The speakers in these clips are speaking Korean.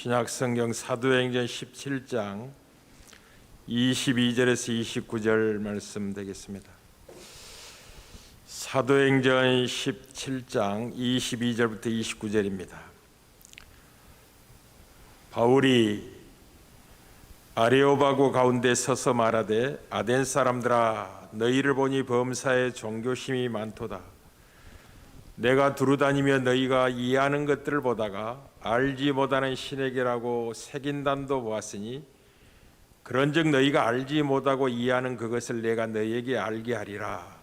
신약성경 사도행전 17장 22절에서 29절 말씀 되겠습니다. 사도행전 17장 22절부터 29절입니다. 바울이 아레오바고 가운데 서서 말하되 아덴 사람들아 너희를 보니 범사에 종교심이 많도다. 내가 두루다니며 너희가 이해하는 것들을 보다가 알지 못하는 신에게라고 색인단도 보았으니 그런즉 너희가 알지 못하고 이해하는 그것을 내가 너희에게 알게 하리라.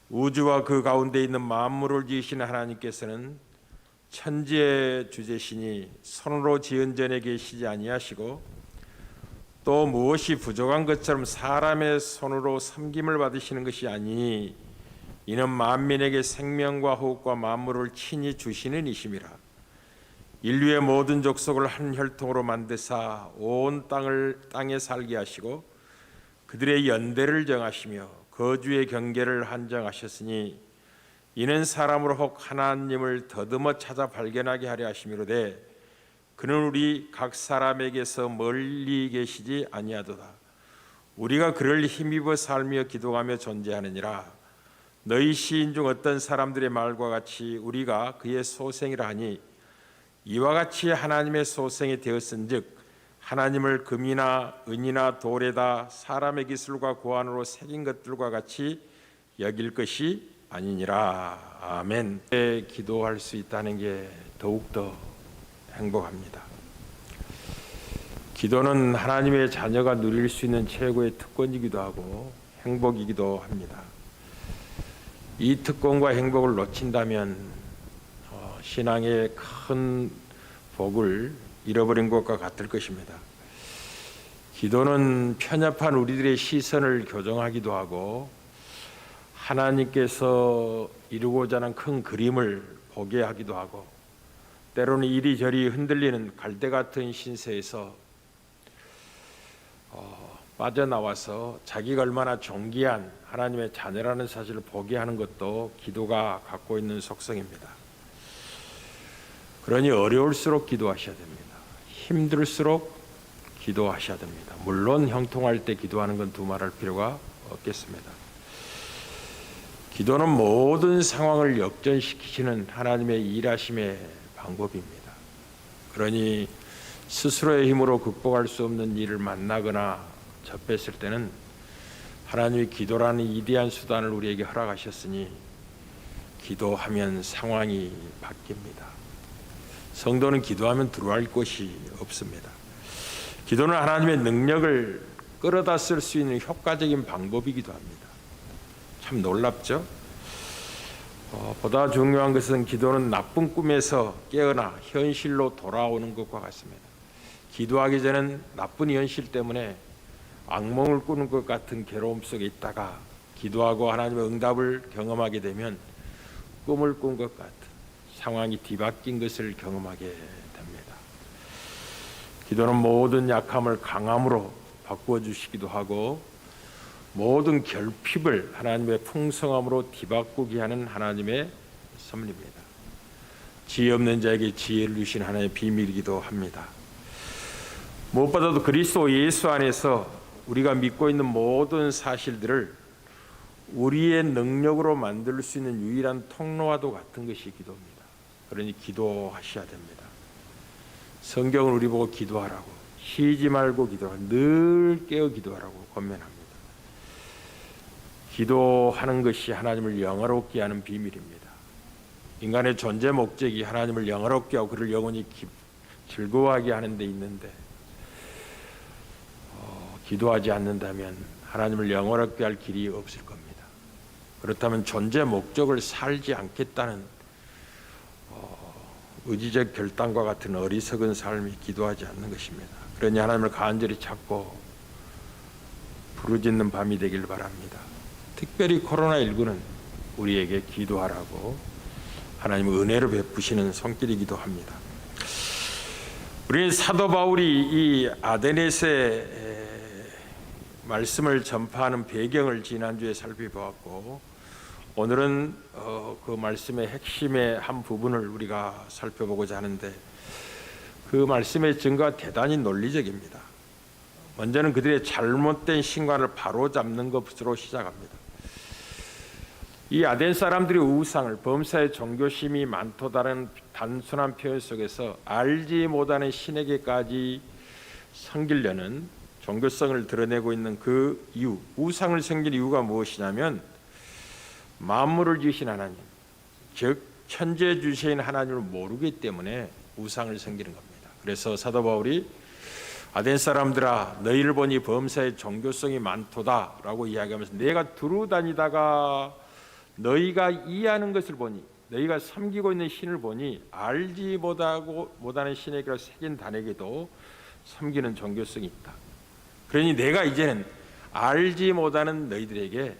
우주와 그 가운데 있는 만물을 지으신 하나님께서는 천지의 주제시니 손으로 지은 전에 계시지 아니하시고 또 무엇이 부족한 것처럼 사람의 손으로 섬김을 받으시는 것이 아니니 이는 만민에게 생명과 호흡과 만물을 친히 주시는 이심이라. 인류의 모든 족속을 한 혈통으로 만드사 온 땅에 살게 하시고 그들의 연대를 정하시며 거주의 경계를 한정하셨으니 이는 사람으로 혹 하나님을 더듬어 찾아 발견하게 하려 하심이로되 그는 우리 각 사람에게서 멀리 계시지 아니하도다. 우리가 그를 힘입어 살며 기도하며 존재하느니라. 너희 시인 중 어떤 사람들의 말과 같이 우리가 그의 소생이라 하니 이와 같이 하나님의 소생이 되었은즉 하나님을 금이나 은이나 돌에다 사람의 기술과 고안으로 새긴 것들과 같이 여길 것이 아니니라. 아멘. 기도할 수 있다는 게 더욱더 행복합니다. 기도는 하나님의 자녀가 누릴 수 있는 최고의 특권이기도 하고 행복이기도 합니다. 이 특권과 행복을 놓친다면 신앙의 큰 복을 잃어버린 것과 같을 것입니다. 기도는 편협한 우리들의 시선을 교정하기도 하고 하나님께서 이루고자 하는 큰 그림을 보게 하기도 하고 때로는 이리저리 흔들리는 갈대 같은 신세에서 빠져나와서 자기가 얼마나 존귀한 하나님의 자녀라는 사실을 보게 하는 것도 기도가 갖고 있는 속성입니다. 그러니 어려울수록 기도하셔야 됩니다. 힘들수록 기도하셔야 됩니다. 물론 형통할 때 기도하는 건 두말할 필요가 없겠습니다. 기도는 모든 상황을 역전시키시는 하나님의 일하심의 방법입니다. 그러니 스스로의 힘으로 극복할 수 없는 일을 만나거나 접했을 때는 하나님이 기도라는 이대한 수단을 우리에게 허락하셨으니 기도하면 상황이 바뀝니다. 성도는 기도하면 두려워할 것이 없습니다. 기도는 하나님의 능력을 끌어다 쓸 수 있는 효과적인 방법이기도 합니다. 참 놀랍죠? 보다 중요한 것은 기도는 나쁜 꿈에서 깨어나 현실로 돌아오는 것과 같습니다. 기도하기 전엔 나쁜 현실 때문에 악몽을 꾸는 것 같은 괴로움 속에 있다가 기도하고 하나님의 응답을 경험하게 되면 꿈을 꾼 것 같은 상황이 뒤바뀐 것을 경험하게 됩니다. 기도는 모든 약함을 강함으로 바꾸어 주시기도 하고 모든 결핍을 하나님의 풍성함으로 뒤바꾸게 하는 하나님의 섭리입니다. 지혜 없는 자에게 지혜를 주신 하나님의 비밀이기도 합니다. 무엇보다도 그리스도 예수 안에서 우리가 믿고 있는 모든 사실들을 우리의 능력으로 만들 수 있는 유일한 통로와도 같은 것이 기도입니다. 그러니 기도하셔야 됩니다. 성경은 우리 보고 기도하라고, 쉬지 말고 기도하라고, 늘 깨어 기도하라고 권면합니다. 기도하는 것이 하나님을 영화롭게 하는 비밀입니다. 인간의 존재 목적이 하나님을 영화롭게 하고 그를 영원히 즐거워하게 하는 데 있는데 기도하지 않는다면 하나님을 영원하게 할 길이 없을 겁니다. 그렇다면 존재 목적을 살지 않겠다는 의지적 결단과 같은 어리석은 삶이 기도하지 않는 것입니다. 그러니 하나님을 간절히 찾고 부르짖는 밤이 되길 바랍니다. 특별히 코로나19는 우리에게 기도하라고 하나님의 은혜를 베푸시는 손길이기도 합니다. 우리는 사도 바울이 이 아데네스에 말씀을 전파하는 배경을 지난주에 살펴보았고 오늘은 그 말씀의 핵심의 한 부분을 우리가 살펴보고자 하는데 그 말씀의 증거가 대단히 논리적입니다. 먼저는 그들의 잘못된 신관을 바로잡는 것으로 시작합니다. 이 아덴 사람들이 우상을 범사에 종교심이 많도다라는 단순한 표현 속에서 알지 못하는 신에게까지 섬기려는 종교성을 드러내고 있는 그 이유, 우상을 섬길 이유가 무엇이냐면 만물을 지으신 하나님, 즉 천재 주신 하나님을 모르기 때문에 우상을 섬기는 겁니다. 그래서 사도 바울이 아덴 사람들아 너희를 보니 범사에 종교성이 많도다라고 이야기하면서 내가 두루 다니다가 너희가 이해하는 것을 보니 너희가 섬기고 있는 신을 보니 알지 못하는 신에게로 새긴 단에게도 섬기는 종교성이 있다. 그러니 내가 이제는 알지 못하는 너희들에게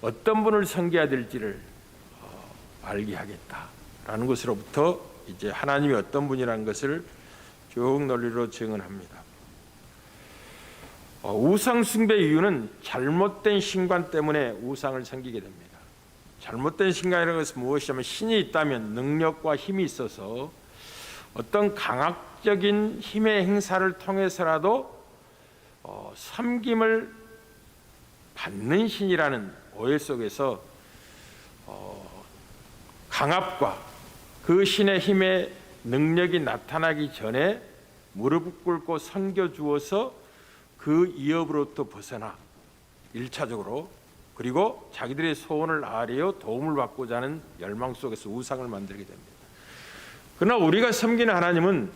어떤 분을 섬겨야 될지를 알게 하겠다라는 것으로부터 이제 하나님이 어떤 분이라는 것을 쭉 논리로 증언합니다. 우상 숭배의 이유는 잘못된 신관 때문에 우상을 섬기게 됩니다. 잘못된 신관이라는 것은 무엇이냐면 신이 있다면 능력과 힘이 있어서 어떤 강압적인 힘의 행사를 통해서라도 섬김을 받는 신이라는 오해 속에서 강압과 그 신의 힘의 능력이 나타나기 전에 무릎 꿇고 섬겨주어서 그 위협으로부터 벗어나 1차적으로 그리고 자기들의 소원을 아뢰어 도움을 받고자 하는 열망 속에서 우상을 만들게 됩니다. 그러나 우리가 섬기는 하나님은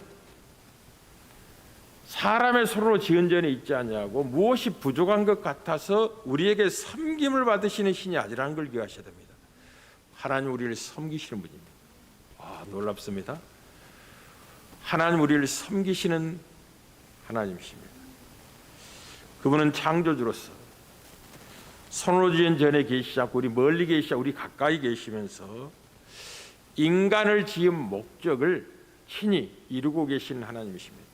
사람의 손으로 지은 전에 있지 않냐고 무엇이 부족한 것 같아서 우리에게 섬김을 받으시는 신이 아니라는 걸 기억하셔야 됩니다. 하나님 우리를 섬기시는 분입니다. 놀랍습니다. 하나님 우리를 섬기시는 하나님이십니다. 그분은 창조주로서 손으로 지은 전에 계시지 않고 우리 멀리 계시지 않고 우리 가까이 계시면서 인간을 지은 목적을 친히 이루고 계신 하나님이십니다.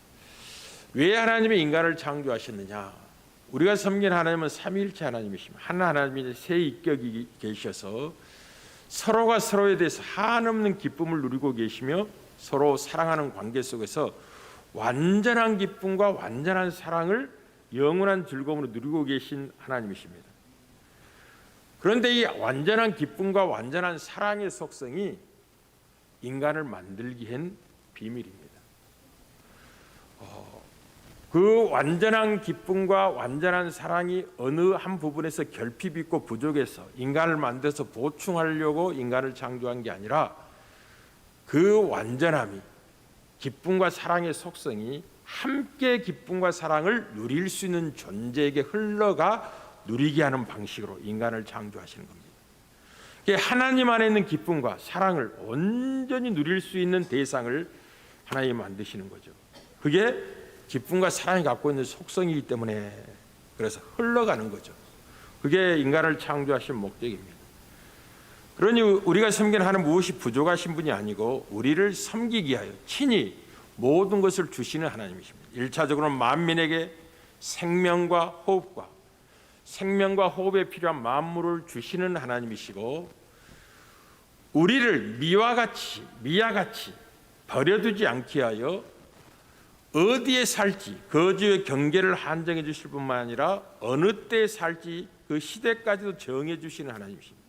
왜 하나님이 인간을 창조하셨느냐? 우리가 섬기는 하나님은 삼위일체 하나님이십니다. 한 하나님이 세 인격이 계셔서 서로가 서로에 대해서 한없는 기쁨을 누리고 계시며 서로 사랑하는 관계 속에서 완전한 기쁨과 완전한 사랑을 영원한 즐거움으로 누리고 계신 하나님이십니다. 그런데 이 완전한 기쁨과 완전한 사랑의 속성이 인간을 만들기 한 비밀입니다. 그 완전한 기쁨과 완전한 사랑이 어느 한 부분에서 결핍 있고 부족해서 인간을 만들어서 보충하려고 인간을 창조한 게 아니라 그 완전함이 기쁨과 사랑의 속성이 함께 기쁨과 사랑을 누릴 수 있는 존재에게 흘러가 누리게 하는 방식으로 인간을 창조하시는 겁니다. 하나님 안에 있는 기쁨과 사랑을 온전히 누릴 수 있는 대상을 하나님이 만드시는 거죠. 그게 기쁨과 사랑이 갖고 있는 속성이기 때문에 그래서 흘러가는 거죠. 그게 인간을 창조하신 목적입니다. 그러니 우리가 섬기는 하나님 무엇이 부족하신 분이 아니고 우리를 섬기기 위하여 친히 모든 것을 주시는 하나님이십니다. 1차적으로 만민에게 생명과 호흡에 필요한 만물을 주시는 하나님이시고 우리를 미와 같이 버려두지 않게 하여 어디에 살지 거주의 경계를 한정해 주실 뿐만 아니라 어느 때에 살지 그 시대까지도 정해 주시는 하나님이십니다.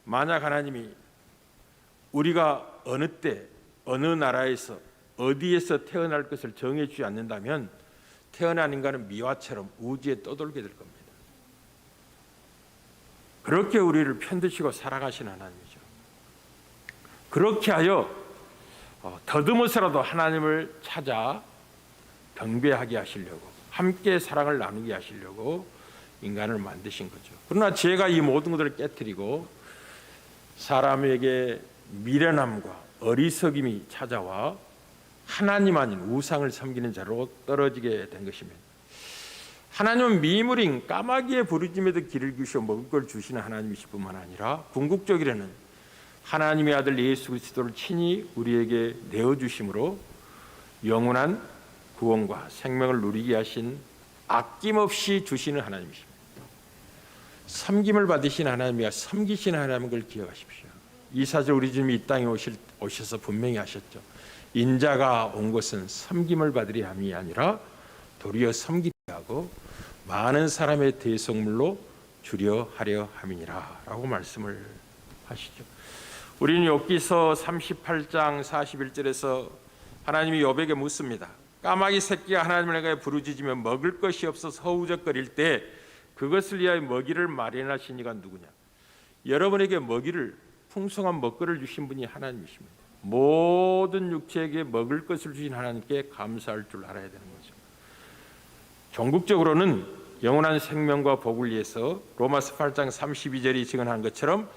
만약 하나님이 우리가 어느 때 어느 나라에서 어디에서 태어날 것을 정해 주지 않는다면 태어난 인간은 미화처럼 우주에 떠돌게 될 겁니다. 그렇게 우리를 편드시고 살아가신 하나님이죠. 그렇게 하여 더듬어서라도 하나님을 찾아 경배하게 하시려고 함께 사랑을 나누게 하시려고 인간을 만드신 거죠. 그러나 죄가 이 모든 것들을 깨뜨리고 사람에게 미련함과 어리석임이 찾아와 하나님 아닌 우상을 섬기는 자로 떨어지게 된 것입니다. 하나님은 미물인 까마귀의 부르짖음에도 귀를 기울여 먹을 걸 주시는 하나님이실 뿐만 아니라 궁극적으로는 하나님의 아들 예수 그리스도를 친히 우리에게 내어주심으로 영원한 구원과 생명을 누리게 하신 아낌없이 주시는 하나님이십니다. 섬김을 받으신 하나님이야 섬기시는 하나님인 걸 기억하십시오. 이 사절 우리 주님이 이 땅에 오셔서 분명히 하셨죠. 인자가 온 것은 섬김을 받으려 함이 아니라 도리어 섬기려 하고 많은 사람의 대속물로 주려 하려 함이니라 라고 말씀을 하시죠. 우리는 욥기서 38장 41절에서 하나님이 욥에게 묻습니다. 까마귀 새끼가 하나님을 향하여 부르짖으며 먹을 것이 없어서 허우적거릴 때 그것을 위하여 먹이를 마련하신 이가 누구냐. 여러분에게 먹이를, 풍성한 먹거리를 주신 분이 하나님이십니다. 모든 육체에게 먹을 것을 주신 하나님께 감사할 줄 알아야 되는 거죠. 종국적으로는 영원한 생명과 복을 위해서 로마서 8장 32절이 증언한 것처럼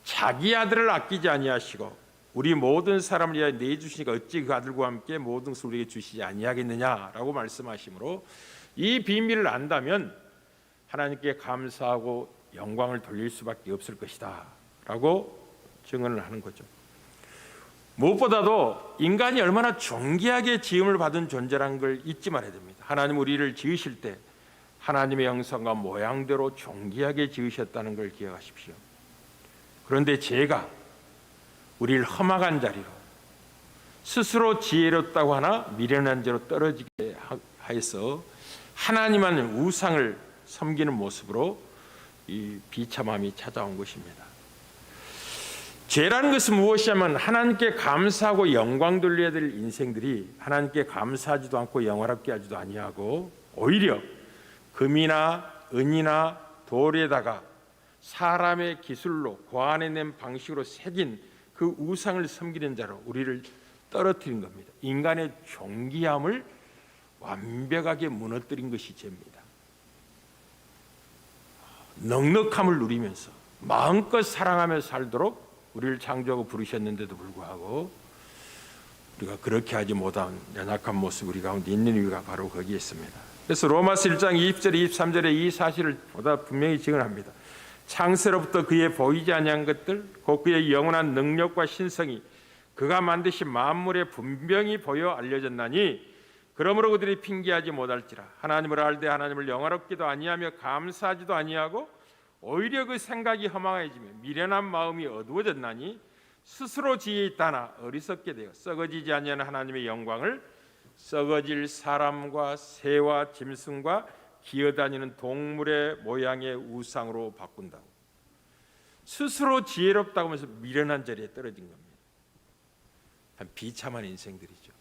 자기 아들을 아끼지 아니하시고 우리 모든 사람을 위하여 내주시니까 어찌 그 아들과 함께 모든 것을 우리에게 주시지 아니하겠느냐라고 말씀하시므로 이 비밀을 안다면 하나님께 감사하고 영광을 돌릴 수밖에 없을 것이다 라고 증언을 하는 거죠. 무엇보다도 인간이 얼마나 존귀하게 지음을 받은 존재라는 걸 잊지 말아야 됩니다. 하나님 우리를 지으실 때 하나님의 형상과 모양대로 존귀하게 지으셨다는 걸 기억하십시오. 그런데 죄가 우리를 험악한 자리로, 스스로 지혜롭다고 하나 미련한 자로 떨어지게 하여서 하나님만의 우상을 섬기는 모습으로 이 비참함이 찾아온 것입니다. 죄라는 것은 무엇이냐면 하나님께 감사하고 영광 돌려야 될 인생들이 하나님께 감사하지도 않고 영화롭게 하지도 아니하고 오히려 금이나 은이나 돌에다가 사람의 기술로 고안해낸 방식으로 새긴 그 우상을 섬기는 자로 우리를 떨어뜨린 겁니다. 인간의 존귀함을 완벽하게 무너뜨린 것이 죄입니다. 넉넉함을 누리면서 마음껏 사랑하며 살도록 우리를 창조하고 부르셨는데도 불구하고 우리가 그렇게 하지 못한 연약한 모습 우리 가운데 있는 이유가 바로 거기에 있습니다. 그래서 로마서 1장 20절 23절에 이 사실을 보다 분명히 증언합니다. 창세로부터 그의 보이지 아니한 것들 곧 그의 영원한 능력과 신성이 그가 만드신 만물에 분명히 보여 알려졌나니 그러므로 그들이 핑계하지 못할지라. 하나님을 알되 하나님을 영화롭기도 아니하며 감사하지도 아니하고 오히려 그 생각이 허망해지며 미련한 마음이 어두워졌나니 스스로 지혜 있다나 어리석게 되어 썩어지지 아니하는 하나님의 영광을 썩어질 사람과 새와 짐승과 기어다니는 동물의 모양의 우상으로 바꾼다고. 스스로 지혜롭다고 하면서 미련한 자리에 떨어진 겁니다. 참 비참한 인생들이죠.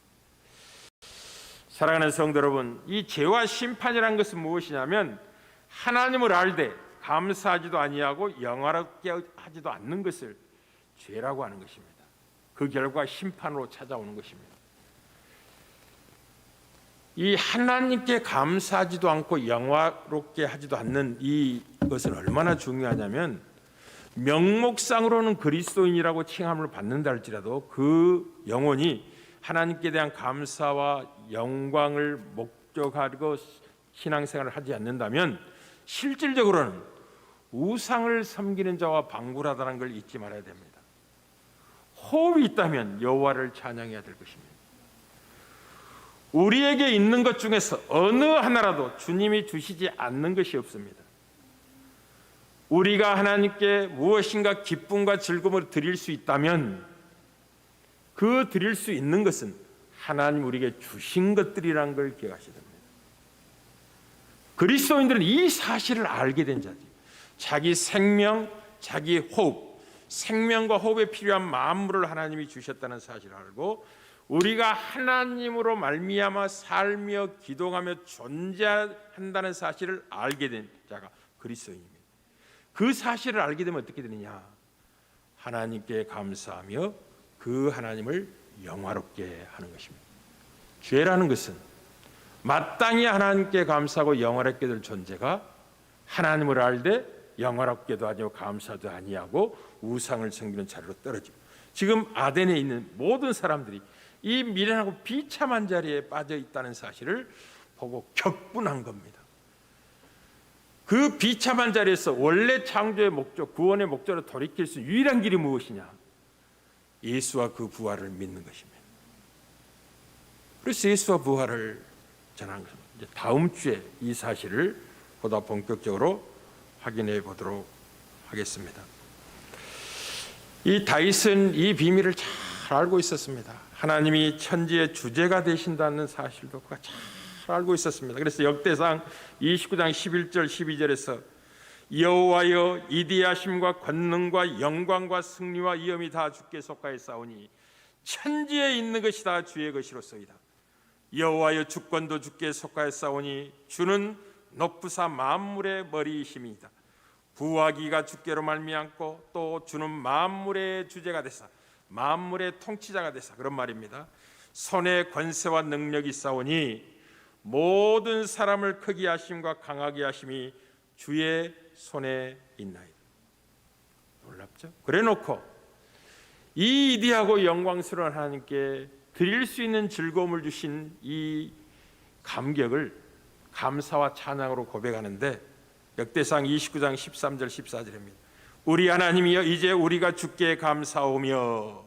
사랑하는 성도 여러분, 이 죄와 심판이라는 것은 무엇이냐면 하나님을 알되 감사하지도 아니하고 영화롭게 하지도 않는 것을 죄라고 하는 것입니다. 그 결과 심판으로 찾아오는 것입니다. 이 하나님께 감사하지도 않고 영화롭게 하지도 않는 이것은 얼마나 중요하냐면 명목상으로는 그리스도인이라고 칭함을 받는다 할지라도 그 영혼이 하나님께 대한 감사와 영광을 목적하고 신앙생활을 하지 않는다면 실질적으로는 우상을 섬기는 자와 방불하다는 걸 잊지 말아야 됩니다. 호흡이 있다면 여호와를 찬양해야 될 것입니다. 우리에게 있는 것 중에서 어느 하나라도 주님이 주시지 않는 것이 없습니다. 우리가 하나님께 무엇인가 기쁨과 즐거움을 드릴 수 있다면 그 드릴 수 있는 것은 하나님 우리에게 주신 것들이라는 걸 기억하셔야 됩니다. 그리스도인들은 이 사실을 알게 된 자지. 자기 생명, 자기 호흡, 생명과 호흡에 필요한 만물을 하나님이 주셨다는 사실을 알고 우리가 하나님으로 말미암아 살며 기도하며 존재한다는 사실을 알게 된 자가 그리스도인입니다. 그 사실을 알게 되면 어떻게 되느냐? 하나님께 감사하며 그 하나님을 영화롭게 하는 것입니다. 죄라는 것은 마땅히 하나님께 감사하고 영화롭게 될 존재가 하나님을 알되 영화롭게도 하지 감사도 아니하고 우상을 섬기는 자리로 떨어지고 지금 아덴에 있는 모든 사람들이 이 미련하고 비참한 자리에 빠져 있다는 사실을 보고 격분한 겁니다. 그 비참한 자리에서 원래 창조의 목적, 구원의 목적으로 돌이킬 수 있는 유일한 길이 무엇이냐? 예수와 그 부활을 믿는 것입니다. 그래서 예수와 부활을 전하는 것입니다. 이제 다음 주에 이 사실을 보다 본격적으로 확인해 보도록 하겠습니다. 이 다윗은 이 비밀을 잘 알고 있었습니다. 하나님이 천지의 주제가 되신다는 사실도 그가 잘 알고 있었습니다. 그래서 역대상 29장 11절 12절에서 여호와여 이디하심과 권능과 영광과 승리와 위엄이 다 주께 속하였사오니 천지에 있는 것이 다 주의 것이로소이다. 여호와여 주권도 주께 속하였사오니 주는 높으사 만물의 머리이심이다. 부하기가 주께로 말미암고 또 주는 만물의 주제가 되사 만물의 통치자가 되사 그런 말입니다. 손에 권세와 능력이 있사오니 모든 사람을 크게 하심과 강하게 하심이 주의 손에 있나이다. 놀랍죠? 그래놓고 이 이디하고 영광스러운 하나님께 드릴 수 있는 즐거움을 주신 이 감격을 감사와 찬양으로 고백하는데 역대상 29장 13절 14절입니다. 우리 하나님이여 이제 우리가 주께 감사하오며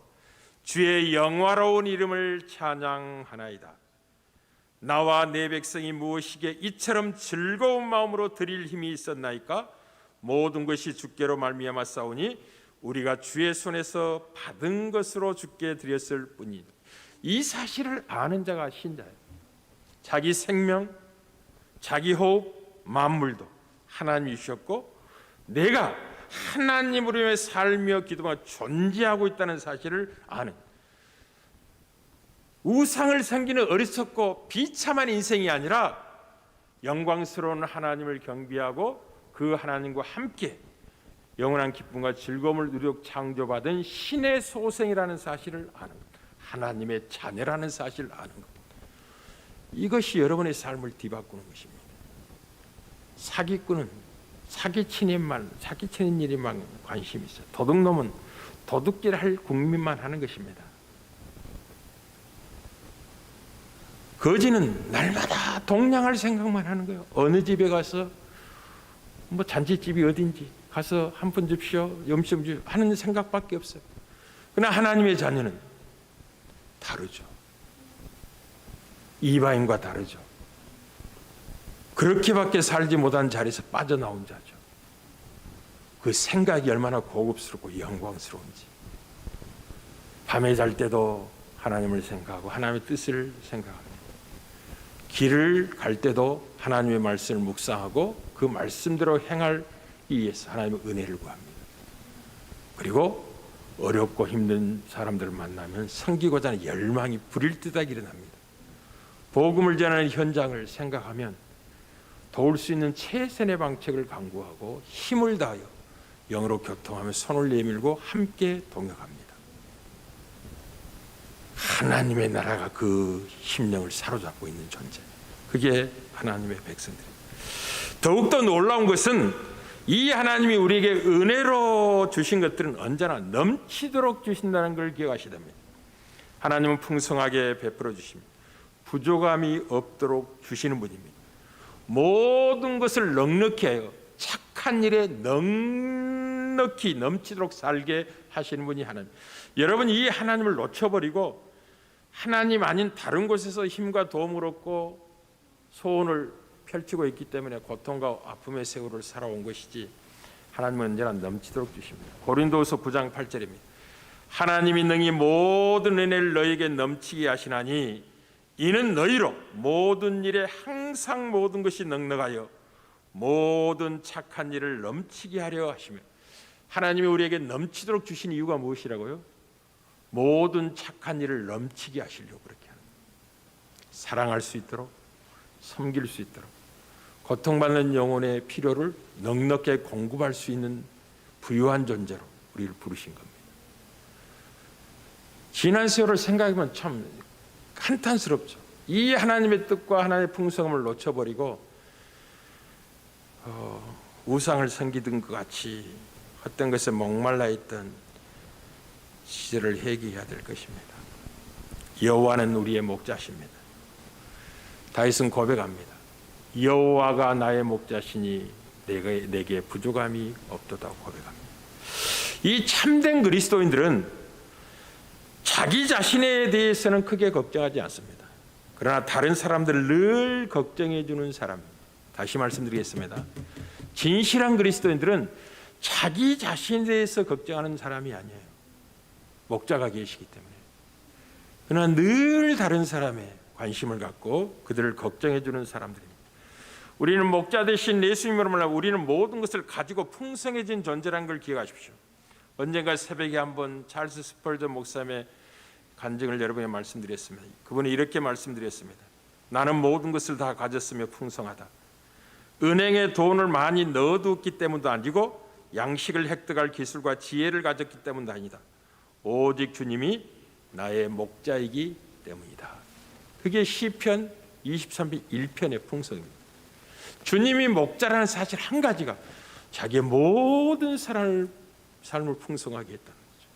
주의 영화로운 이름을 찬양하나이다. 나와 내 백성이 무엇이게 이처럼 즐거운 마음으로 드릴 힘이 있었나이까? 모든 것이 주께로 말미암아 싸우니 우리가 주의 손에서 받은 것으로 주께 드렸을 뿐이니. 이 사실을 아는 자가 신자예요. 자기 생명, 자기 호흡, 만물도 하나님이 주셨고 내가 하나님으로 인해 살며 기도하며 존재하고 있다는 사실을 아는, 우상을 섬기는 어리석고 비참한 인생이 아니라 영광스러운 하나님을 경배하고 그 하나님과 함께 영원한 기쁨과 즐거움을 누리고 창조받은 신의 소생이라는 사실을 아는 것, 하나님의 자녀라는 사실을 아는 것, 이것이 여러분의 삶을 뒤바꾸는 것입니다. 사기꾼은 사기치는 일에만 관심이 있어요. 도둑놈은 도둑질할 국민만 하는 것입니다. 거지는 날마다 동냥할 생각만 하는 거예요. 어느 집에 가서 뭐 잔치집이 어딘지 가서 한 푼 줍시오, 염심 줍시오 하는 생각밖에 없어요. 그러나 하나님의 자녀는 다르죠. 이방인과 다르죠. 그렇게밖에 살지 못한 자리에서 빠져나온 자죠. 그 생각이 얼마나 고급스럽고 영광스러운지. 밤에 잘 때도 하나님을 생각하고 하나님의 뜻을 생각합니다. 길을 갈 때도 하나님의 말씀을 묵상하고 그 말씀대로 행하기 위해서 하나님의 은혜를 구합니다. 그리고 어렵고 힘든 사람들을 만나면 섬기고자 하는 열망이 불일 듯하게 일어납니다. 복음을 전하는 현장을 생각하면 도울 수 있는 최선의 방책을 강구하고 힘을 다하여 영으로 교통하며 손을 내밀고 함께 동역합니다. 하나님의 나라가 그 심령을 사로잡고 있는 존재, 그게 하나님의 백성들입니다. 더욱더 놀라운 것은 이 하나님이 우리에게 은혜로 주신 것들은 언제나 넘치도록 주신다는 걸 기억하셔야 됩니다. 하나님은 풍성하게 베풀어 주십니다. 부족함이 없도록 주시는 분입니다. 모든 것을 넉넉히 하여 착한 일에 넉넉히 넘치도록 살게 하시는 분이 하나님. 여러분, 이 하나님을 놓쳐버리고 하나님 아닌 다른 곳에서 힘과 도움을 얻고 소원을 펼치고 있기 때문에 고통과 아픔의 세월을 살아온 것이지, 하나님은 언제나 넘치도록 주십니다. 고린도후서 9장 8절입니다. 하나님이 능히 모든 은혜를 너에게 넘치게 하시나니 이는 너희로 모든 일에 항상 모든 것이 넉넉하여 모든 착한 일을 넘치게 하려 하시며. 하나님이 우리에게 넘치도록 주신 이유가 무엇이라고요? 모든 착한 일을 넘치게 하시려고 그렇게 하는 거예요. 사랑할 수 있도록, 섬길 수 있도록, 고통받는 영혼의 필요를 넉넉하게 공급할 수 있는 부유한 존재로 우리를 부르신 겁니다. 지난 세월을 생각하면 참 한탄스럽죠. 이 하나님의 뜻과 하나님의 풍성함을 놓쳐버리고 우상을 섬기던 것 같이 어떤 것에 목말라 있던 시절을 회개해야 될 것입니다. 여호와는 우리의 목자십니다. 다윗은 고백합니다. 여호와가 나의 목자시니 내게 부족함이 없도다 고백합니다. 이 참된 그리스도인들은 자기 자신에 대해서는 크게 걱정하지 않습니다. 그러나 다른 사람들을 늘 걱정해 주는 사람입니다. 다시 말씀드리겠습니다. 진실한 그리스도인들은 자기 자신에 대해서 걱정하는 사람이 아니에요. 목자가 계시기 때문에. 그러나 늘 다른 사람에 관심을 갖고 그들을 걱정해 주는 사람들입니다. 우리는 목자 되신 예수님으로 말하면 우리는 모든 것을 가지고 풍성해진 존재라는 걸 기억하십시오. 언젠가 새벽에 한번 찰스 스펄전 목사님의 간증을 여러분에 말씀드렸습니다. 그분이 이렇게 말씀드렸습니다. 나는 모든 것을 다 가졌으며 풍성하다. 은행에 돈을 많이 넣어두었기 때문도 아니고 양식을 획득할 기술과 지혜를 가졌기 때문도 아니다. 오직 주님이 나의 목자이기 때문이다. 그게 시편 23편 1편의 풍성입니다. 주님이 목자라는 사실 한 가지가 자기의 모든 삶을 풍성하게 했다는 거죠.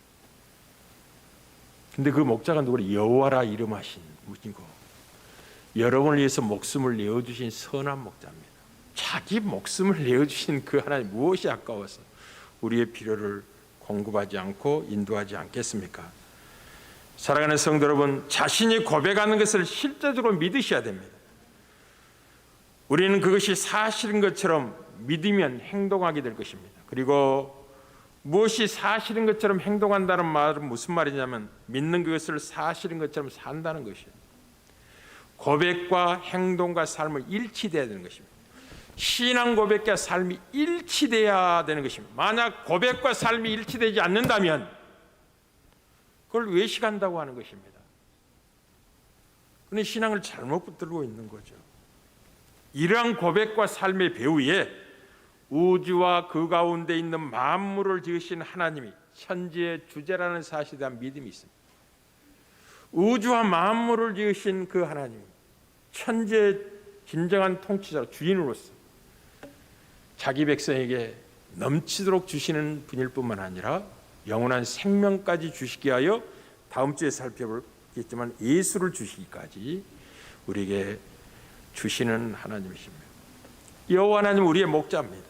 근데 그 목자가 누구를 여호와라 이름하신 분이고 여러분을 위해서 목숨을 내어주신 선한 목자입니다. 자기 목숨을 내어주신 그 하나님 무엇이 아까워서 우리의 필요를 공급하지 않고 인도하지 않겠습니까? 사랑하는 성도 여러분, 자신이 고백하는 것을 실제적으로 믿으셔야 됩니다. 우리는 그것이 사실인 것처럼 믿으면 행동하게 될 것입니다. 그리고 무엇이 사실인 것처럼 행동한다는 말은 무슨 말이냐면 믿는 그것을 사실인 것처럼 산다는 것이에요. 고백과 행동과 삶을 일치돼야 되는 것입니다. 신앙 고백과 삶이 일치돼야 되는 것입니다. 만약 고백과 삶이 일치되지 않는다면 그걸 외식한다고 하는 것입니다. 그런데 신앙을 잘못 붙들고 있는 거죠. 이러한 고백과 삶의 배후에 우주와 그 가운데 있는 만물을 지으신 하나님이 천지의 주제라는 사실에 대한 믿음이 있습니다. 우주와 만물을 지으신 그 하나님, 천지의 진정한 통치자, 주인으로서 자기 백성에게 넘치도록 주시는 분일 뿐만 아니라 영원한 생명까지 주시기 위하여 다음 주에 살펴보겠지만 예수를 주시기까지 우리에게 주시는 하나님이십니다. 여호와 하나님은 우리의 목자입니다.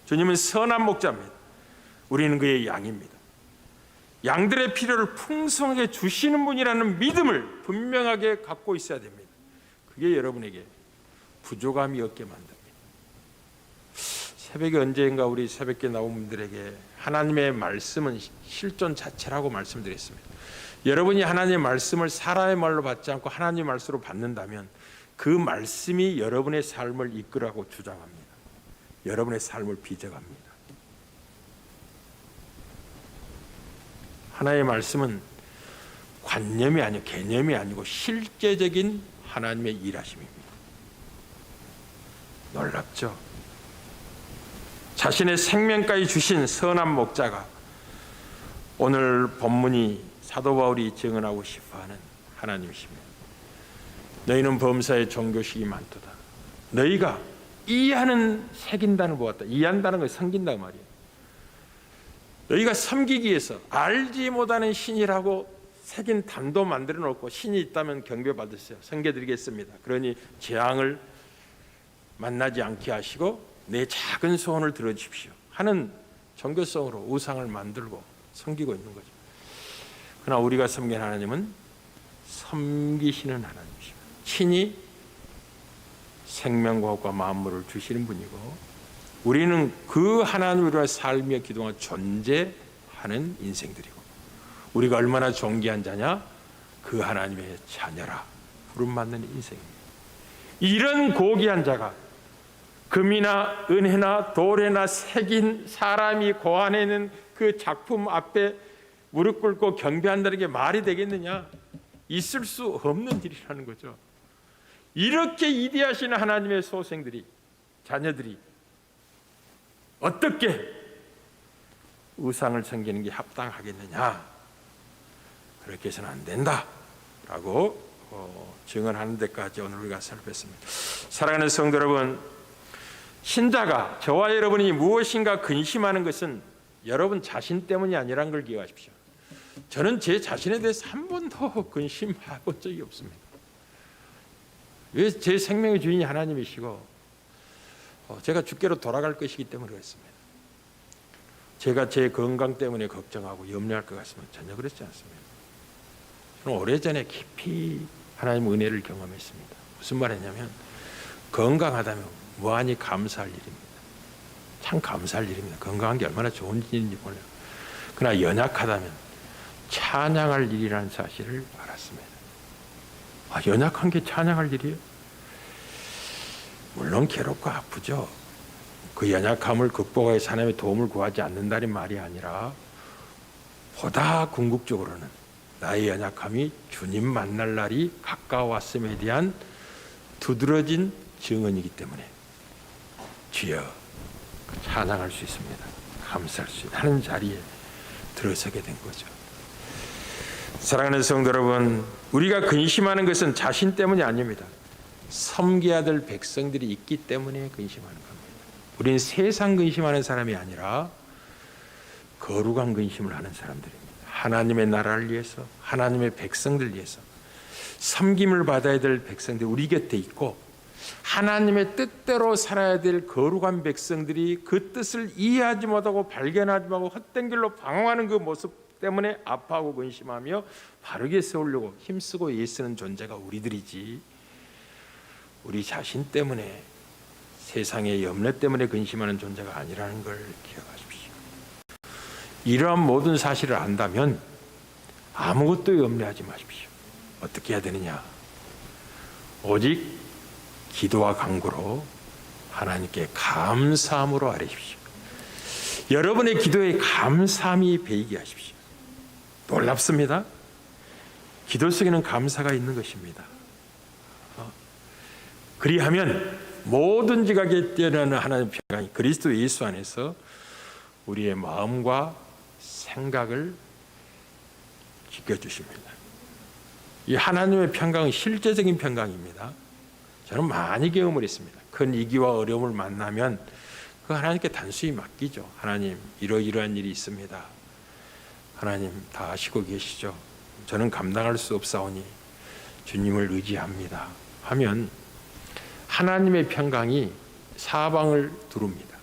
주님은 선한 목자입니다. 우리는 그의 양입니다. 양들의 필요를 풍성하게 주시는 분이라는 믿음을 분명하게 갖고 있어야 됩니다. 그게 여러분에게 부족함이 없게 만듭니다. 새벽에 언제인가 우리 새벽에 나온 분들에게 하나님의 말씀은 실존 자체라고 말씀드렸습니다. 여러분이 하나님의 말씀을 사람의 말로 받지 않고 하나님의 말씀으로 받는다면 그 말씀이 여러분의 삶을 이끌어가고 주장합니다. 여러분의 삶을 빚어갑니다. 하나님의 말씀은 관념이 아니고 개념이 아니고 실제적인 하나님의 일하심입니다. 놀랍죠? 자신의 생명까지 주신 선한 목자가 오늘 본문이 사도 바울이 증언하고 싶어하는 하나님이십니다. 너희는 범사에 종교식이 많도다. 너희가 이해하는 새긴다는 것 같다. 이해한다는 걸 섬긴다 그 말이에요. 너희가 섬기기 위해서 알지 못하는 신이라고 새긴 단도 만들어 놓고 신이 있다면 경배 받으세요. 섬겨드리겠습니다. 그러니 재앙을 만나지 않게 하시고 내 작은 소원을 들어주십시오 하는 종교성으로 우상을 만들고 섬기고 있는 거죠. 그러나 우리가 섬기는 하나님은 섬기시는 하나님이십니다. 친히 생명과 호흡과 만물을 주시는 분이고 우리는 그 하나님으로 삶이 그동안 존재하는 인생들이고 우리가 얼마나 존귀한 자냐? 그 하나님의 자녀라 부름받는 인생입니다. 이런 고귀한 자가 금이나 은혜나 돌에나 새긴 사람이 고안해낸 그 작품 앞에 무릎 꿇고 경배한다는 게 말이 되겠느냐? 있을 수 없는 일이라는 거죠. 이렇게 이대하신 하나님의 소생들이, 자녀들이 어떻게 우상을 섬기는 게 합당하겠느냐? 그렇게 해서는 안 된다라고 증언하는 데까지 오늘 우리가 살폈습니다. 사랑하는 성도 여러분, 신자가 저와 여러분이 무엇인가 근심하는 것은 여러분 자신 때문이 아니라는 걸 기억하십시오. 저는 제 자신에 대해서 한 번도 근심해 본 적이 없습니다. 왜? 제 생명의 주인이 하나님이시고 제가 주께로 돌아갈 것이기 때문에 그렇습니다. 제가 제 건강 때문에 걱정하고 염려할 것 같으면 전혀 그렇지 않습니다. 저는 오래전에 깊이 하나님의 은혜를 경험했습니다. 무슨 말이냐면 건강하다면 무한히 감사할 일입니다. 참 감사할 일입니다. 건강한 게 얼마나 좋은 일인지 몰라요. 그러나 연약하다면 찬양할 일이라는 사실을 알았습니다. 연약한 게 찬양할 일이에요? 물론 괴롭고 아프죠. 그 연약함을 극복하여 하나님의 도움을 구하지 않는다는 말이 아니라 보다 궁극적으로는 나의 연약함이 주님 만날 날이 가까워왔음에 대한 두드러진 증언이기 때문에 주여 찬양할 수 있습니다. 감사할 수 있는 자리에 들어서게 된 거죠. 사랑하는 성도 여러분, 우리가 근심하는 것은 자신 때문이 아닙니다. 섬겨야 될 백성들이 있기 때문에 근심하는 겁니다. 우리는 세상 근심하는 사람이 아니라 거룩한 근심을 하는 사람들입니다. 하나님의 나라를 위해서, 하나님의 백성들 위해서 섬김을 받아야 될 백성들이 우리 곁에 있고, 하나님의 뜻대로 살아야 될 거룩한 백성들이 그 뜻을 이해하지 못하고 발견하지 못하고 헛된 길로 방황하는 그 모습 때문에 아파하고 근심하며 바르게 세우려고 힘쓰고 애쓰는 존재가 우리들이지, 우리 자신 때문에, 세상의 염려 때문에 근심하는 존재가 아니라는 걸 기억하십시오. 이러한 모든 사실을 안다면 아무것도 염려하지 마십시오. 어떻게 해야 되느냐? 오직 기도와 간구로 하나님께 감사함으로 아뢰십시오. 여러분의 기도에 감사함이 배이게 하십시오. 놀랍습니다. 기도 속에는 감사가 있는 것입니다. 그리하면 모든지 가게 뛰어나는 하나님의 평강이 그리스도 예수 안에서 우리의 마음과 생각을 지켜주십니다. 이 하나님의 평강은 실제적인 평강입니다. 저는 많이 경험을 했습니다. 큰 위기와 어려움을 만나면 그 하나님께 단순히 맡기죠. 하나님, 이러이러한 일이 있습니다. 하나님 다 아시고 계시죠. 저는 감당할 수 없사오니 주님을 의지합니다. 하면 하나님의 평강이 사방을 두릅니다.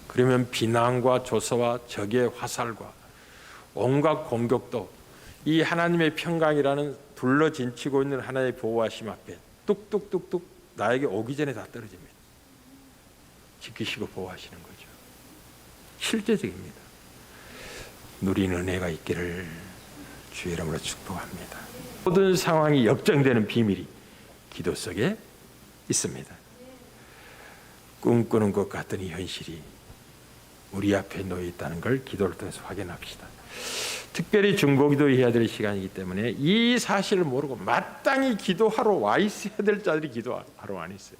그러면 비난과 조소와 적의 화살과 온갖 공격도 이 하나님의 평강이라는 둘러진치고 있는 하나님의 보호하심 앞에 뚝뚝뚝뚝 나에게 오기 전에 다 떨어집니다. 지키시고 보호하시는 거죠. 실제적입니다. 누리는 은혜가 있기를 주의 이름으로 축복합니다. 모든 상황이 역정되는 비밀이 기도 속에 있습니다. 꿈꾸는 것 같은 이 현실이 우리 앞에 놓여 있다는 걸 기도를 통해서 확인합시다. 특별히 중보기도 해야 될 시간이기 때문에 이 사실을 모르고 마땅히 기도하러 와 있어야 될 자들이 기도하러 안 있어요.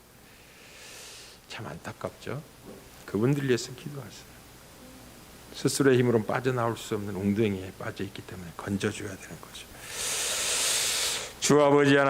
참 안타깝죠. 그분들 위해서 기도하세요. 스스로의 힘으로는 빠져나올 수 없는 웅덩이에 빠져 있기 때문에 건져줘야 되는 거죠. 주 아버지 하나님,